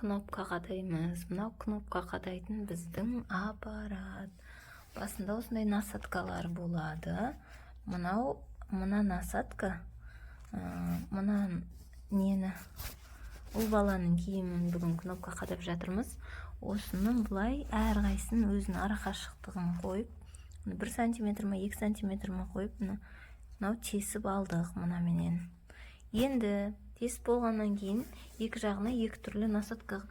кнопка кадаймыз. Мынау кнопка кадайтын биздин аппарат. Басында осындай насаткалар болады. Мына насатка, мына нені ұл баланың киімін бүгін кнопка кадап жатырмыз. Осының бұлай әрқайсының өзінің ара қашықтығын қойып, 1 сантиметр ма 2 сантиметр ма қойып, мынау тесіп алдық мынаменен. Енді тесіп болғаннан кейін екі жағына екі түрлі насатка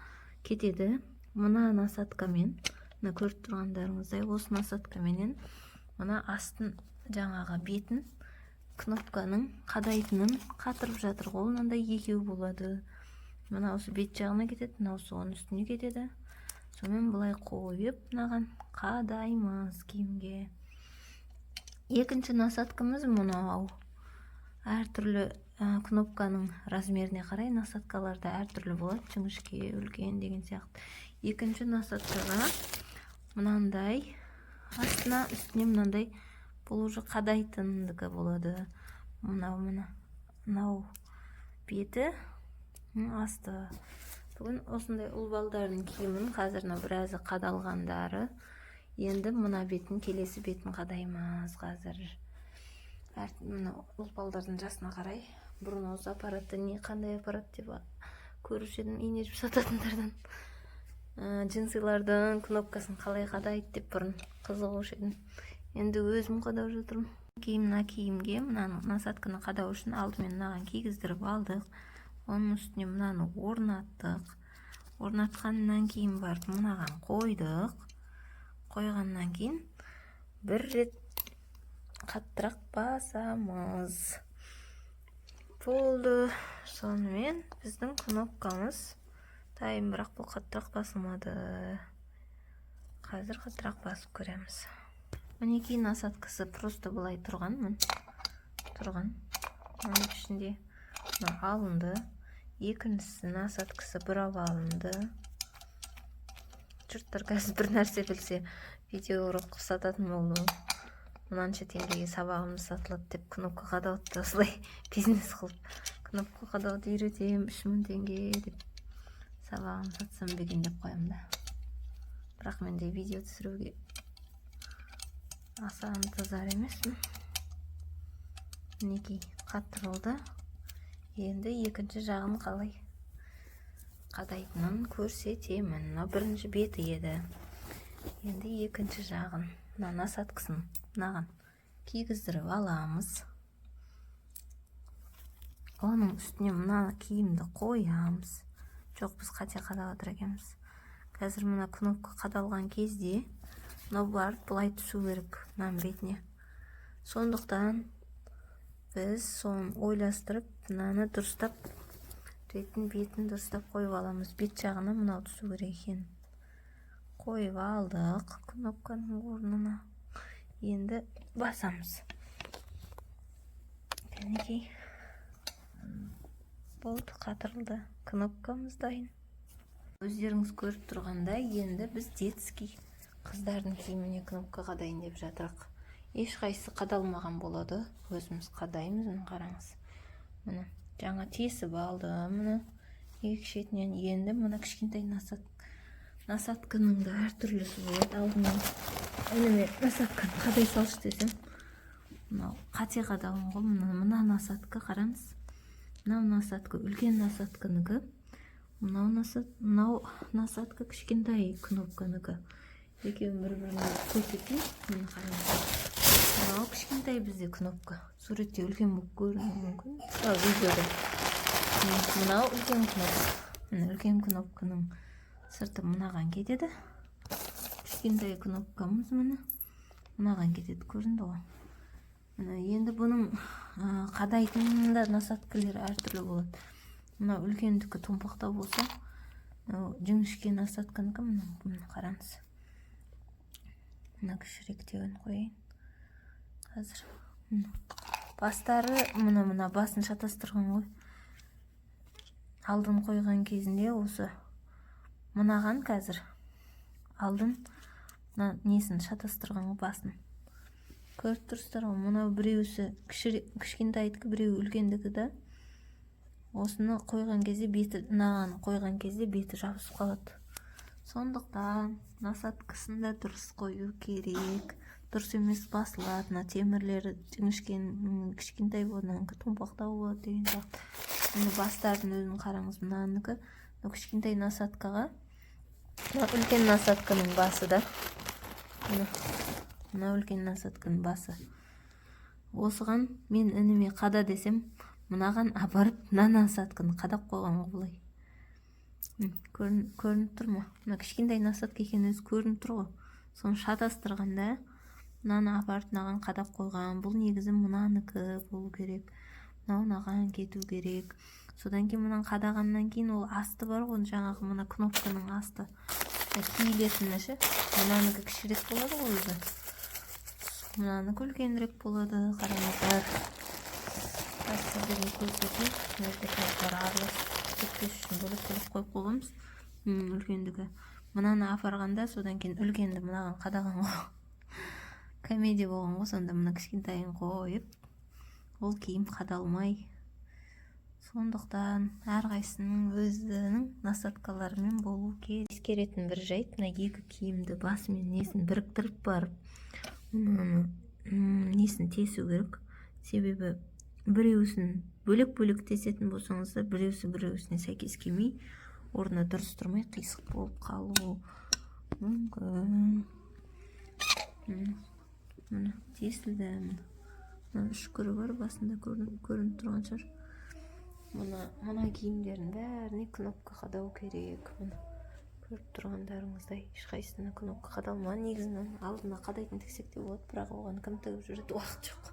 кетеді. Мына насаткамен, мына көріп тұрғандарыңыздай, осы насаткаменен мына астын жаңағы бетін кнопканың қадайтынын қатырып жатыр. Қолында екеу болады. Мына осы бет жағына кетеді, мына осы оның үстіне кетеді. Сонымен бұлай қойып, мынаған қадаймыз киімге. Екінші насаткамыз мынау. Әртүрлі кнопканың размеріне қарай насаткаларда әртүрлі болады. Жіңішке, үлкен деген сияқты. Екінші насаткаға мынандай, астына үстіне мынандай, бұл уже қадайтындығы болады. Мынау беті, асты. Бүгін осындай ұл балдардың киімін қазірна біразы қадалғандары. Енді мына бетін, келесі бетін қадаймыз қазір. Ұл балдардың жасына қарай. Бұрын осы аппаратты қандай аппарат деп көруші едім, ине жіп сататындардан. Джинсылардың кнопкасын қалай қадайды деп бұрын қызығушы едім. Енді өзім қадау жатырмын. Киімге мынаны насатканы қадау үшін алдымен мынаған кигіздіріп алдық. Оның үстіне мынаны орнаттық. Орнатқаннан кейін барып мынаған қойдық. Қойғаннан кейін бір рет қаттырақ басамыз. Болды. Сонымен біздің кнопкамыз дайын, бірақ бұл қаттырақ басылмады. Қазір қаттырақ басып көреміз. Мінекей насаткасы просто былай тұрған. Оның ішінде алынды. Екіншісі насаткасы бұрап алынды. Жұрттар қазір бір нәрсе білсе, видео ұрып сататын болды. Мынанша теңгеге сабағымыз сатылады деп кнопка қадауды осылай бизнес қылып. Кнопка қадауды үйретем 3000 теңге деп сабағын сатсам беген деп қоямын да. Бірақ менде видео түсіруге аса ынтызар емеспін. Мінекей қаттырылды. Енді екінші жағын қалай қадайтынын көрсетемін. Мына бірінші беті еді. Енді екінші жағын, мына насаткасын мынаған кигіздіріп аламыз. Оның үстіне мына киімді қоямыз. Жоқ, біз қате қадап отыр екенбіз. Қазір мына кнопка қадалған кезде мынау барып бұлай түсу керек мынаның бетіне. Сондықтан біз соны ойластырып, мынаны дұрыстап, бетін дұрыстап қойып аламыз. Бет жағына мынау түсу керек екен. Қойып алдық кнопканың орнына. Енді басамыз. Мінекей. Болды, қатырылды. Кнопкамыз дайын. Өздеріңіз көріп тұрғандай, енді біз детский қыздардың киіміне кнопка қадайын деп жатырық. Ешқайсысы қадалмаған болады. Өзіміз қадаймыз, мұны қараңыз. Мұны жаңа тесіп алды. Мұны екі шетінен енді мұны кішкентай насатканың да әртүрлісі болады. Алдымен әніме насатканы қадай салшы десем, мынау қате қадауым ғой. Мына насатка қараңыз. Мынау насатка үлкен насатканыкі. Мынау насатка кішкентай кнопканыкі. Екеуін бір-біріне көрсетейін. Мені қараңыз. Мынау кішкентай бізде кнопка. Суретте үлкен болып көрінуі мүмкін. Видеода. Мынау үлкен кнопка. Үлкен кнопканың сырты мынаған кетеді. Кішкентай кнопкамыз мынаған кетеді. Көрінді ғой. Енді бұның қадайтынында насаткалер әртүрлі болады. Мына үлкендікі томпақтау болса, жіңішке насатканыкі мұны қараңыз. Мына кішіректеуін қойайын. Қазір бастары мына басын шатастырған ғой. Алдын қойған кезінде осы мынаған қазір алдын несін шатастырған ғой, басын. Көріп тұрсыздар ғой, мынау біреусі кішкентайдікі, біреу үлкендікі да. осыны қойған кезде беті, мынаған қойған кезде беті жабысып қалады. Сондықтан насадкасын да дұрыс қою керек. Дұрыс емес басылады. Мына темірлері жіңішкен, кішкентай болғаннан томпақтау болады деген сияқты. Мына бастардың өзін қараңыз, мынанікі кішкентай насадкаға, мына үлкен насадканың басы да. Мына үлкен насадканың басы. Осыған мен ініме қада десем, мынаған апарып мына насадканы қадап қойғанға былай. Көрініп тұр ма? Мына кішкентай насадка екен өзі көрініп тұр ғой. Соны шатастырғанда мынаны апарып мынаған қадап қойған. Бұл негізі мынанікі болу керек. Мынаған кету керек. Содан кейін мынаны қадағаннан кейін ол асты бар ғой, жаңағы мына кнопканың асты. Киілетіні ше. Мынанікі кішірек болады ғой өзі. Мынанікі үлкенірек болады. Қараңыздар. Сіздерге көрсетейін. Мөлдекалықтар араласып кетпес үшін бөліп қойып қойғанбыз. Үлкендігі. Мынаны апарғанда, содан кейін үлкенді мынаған қадаған ғой. Комедия болған ғой, сонда мына кішкентайын қойып, ол киім қадалмай. Сондықтан әрқайсының өзінің насадкаларымен болу керек. Ескеретін бір жайт, мына екі киімді басымен несін біріктіріп барып, несін тесу керек. Себебі біреусін бөлек-бөлек тесетін болсаңыздар, біреусіне сәйкес келмей, орнына дұрыс тұрмай қисық болып қалу мүмкін. Мына тесілді. Мына үшкірі бар, басында көрініп тұрған шығар. Мына киімдердің бәріне кнопка қадау керек. Көріп тұрғандарыңыздай, ешқайсысына кнопка қадалмаған. Негізінен алдына қадайтын тіксек те болады, бірақ оған кім тігіп жүреді, уақыт жоқ.